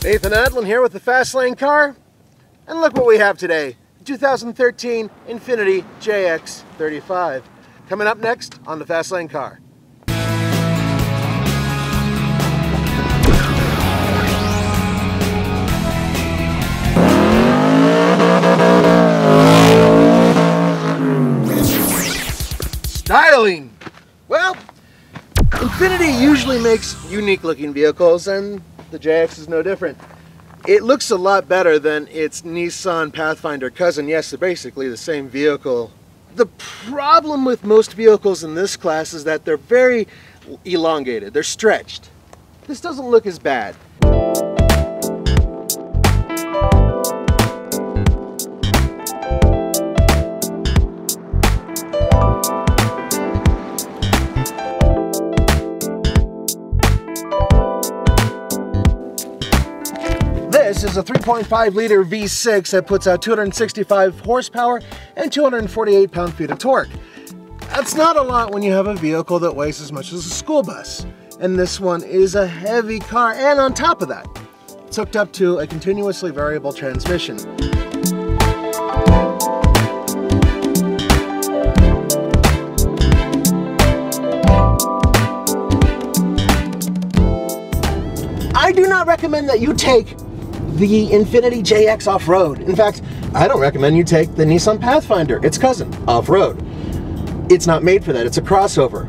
Nathan ADLEN here with the Fast Lane car, and look what we have today. 2013 Infiniti JX35. Coming up next on the Fast Lane car. Styling! Well, Infiniti usually makes unique looking vehicles, and the JX is no different. It looks a lot better than its Nissan Pathfinder cousin. Yes, they're basically the same vehicle. The problem with most vehicles in this class is that they're very elongated. They're stretched. This doesn't look as bad. This is a 3.5-liter V6 that puts out 265 horsepower and 248 pound-feet of torque. That's not a lot when you have a vehicle that weighs as much as a school bus. And this one is a heavy car, and on top of that, it's hooked up to a continuously variable transmission. I do not recommend that you take the Infiniti JX off-road. In fact, I don't recommend you take the Nissan Pathfinder, its cousin, off-road. It's not made for that. It's a crossover.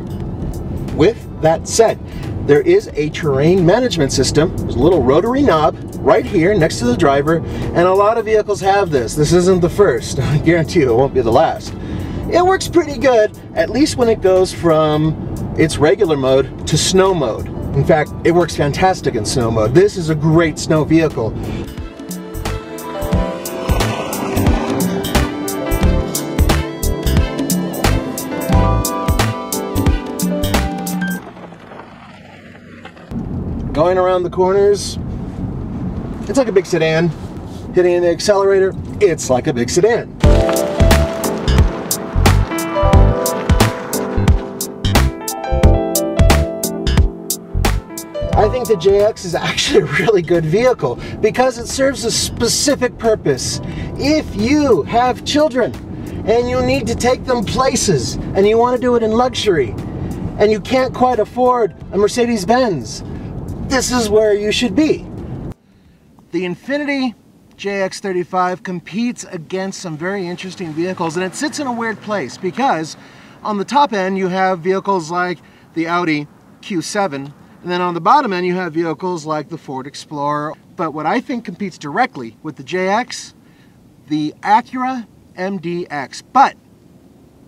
With that said, there is a terrain management system. There's a little rotary knob right here next to the driver, and a lot of vehicles have this. This isn't the first. I guarantee you it won't be the last. It works pretty good, at least when it goes from its regular mode to snow mode. In fact, it works fantastic in snow mode. This is a great snow vehicle. Going around the corners, it's like a big sedan. Hitting the accelerator, it's like a big sedan. I think the JX is actually a really good vehicle because it serves a specific purpose. If you have children and you need to take them places and you want to do it in luxury and you can't quite afford a Mercedes-Benz, this is where you should be. The Infiniti JX35 competes against some very interesting vehicles, and it sits in a weird place because on the top end you have vehicles like the Audi Q7, and then on the bottom end you have vehicles like the Ford Explorer. But what I think competes directly with the JX, the Acura MDX. But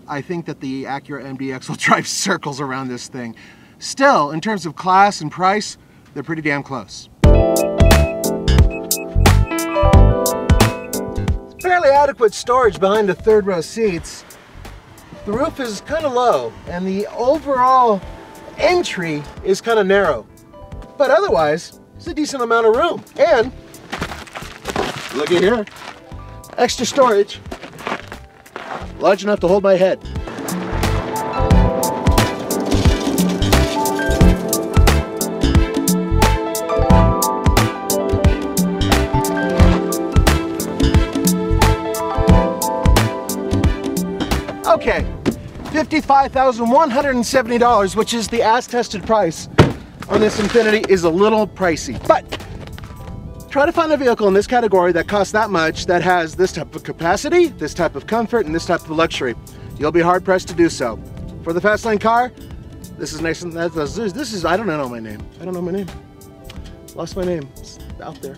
I think that the Acura MDX will drive circles around this thing. Still, in terms of class and price, they're pretty damn close. It's fairly adequate storage behind the third row seats. The roof is kind of low, and the overall entry is kind of narrow, but otherwise it's a decent amount of room. And look at here, extra storage, large enough to hold my head. Okay, $55,170, which is the ass-tested price on this Infiniti, is a little pricey. But try to find a vehicle in this category that costs that much, that has this type of capacity, this type of comfort, and this type of luxury. You'll be hard-pressed to do so. For the Fast Lane car, this is Nathan. This is, I don't know my name. I don't know my name. Lost my name. It's out there.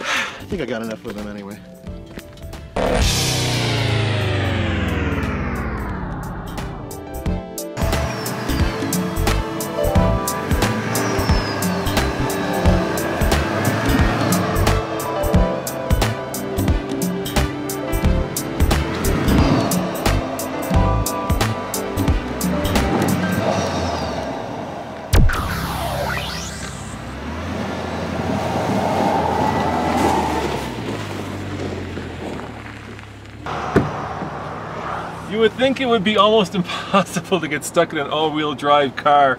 I think I got enough with them anyway. You would think it would be almost impossible to get stuck in an all-wheel drive car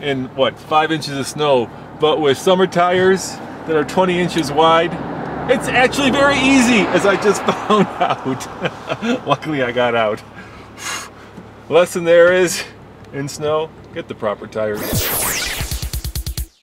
in, what, 5 inches of snow. but with summer tires that are 20 inches wide, it's actually very easy, as I just found out. Luckily I got out. Lesson there is, in snow, get the proper tires.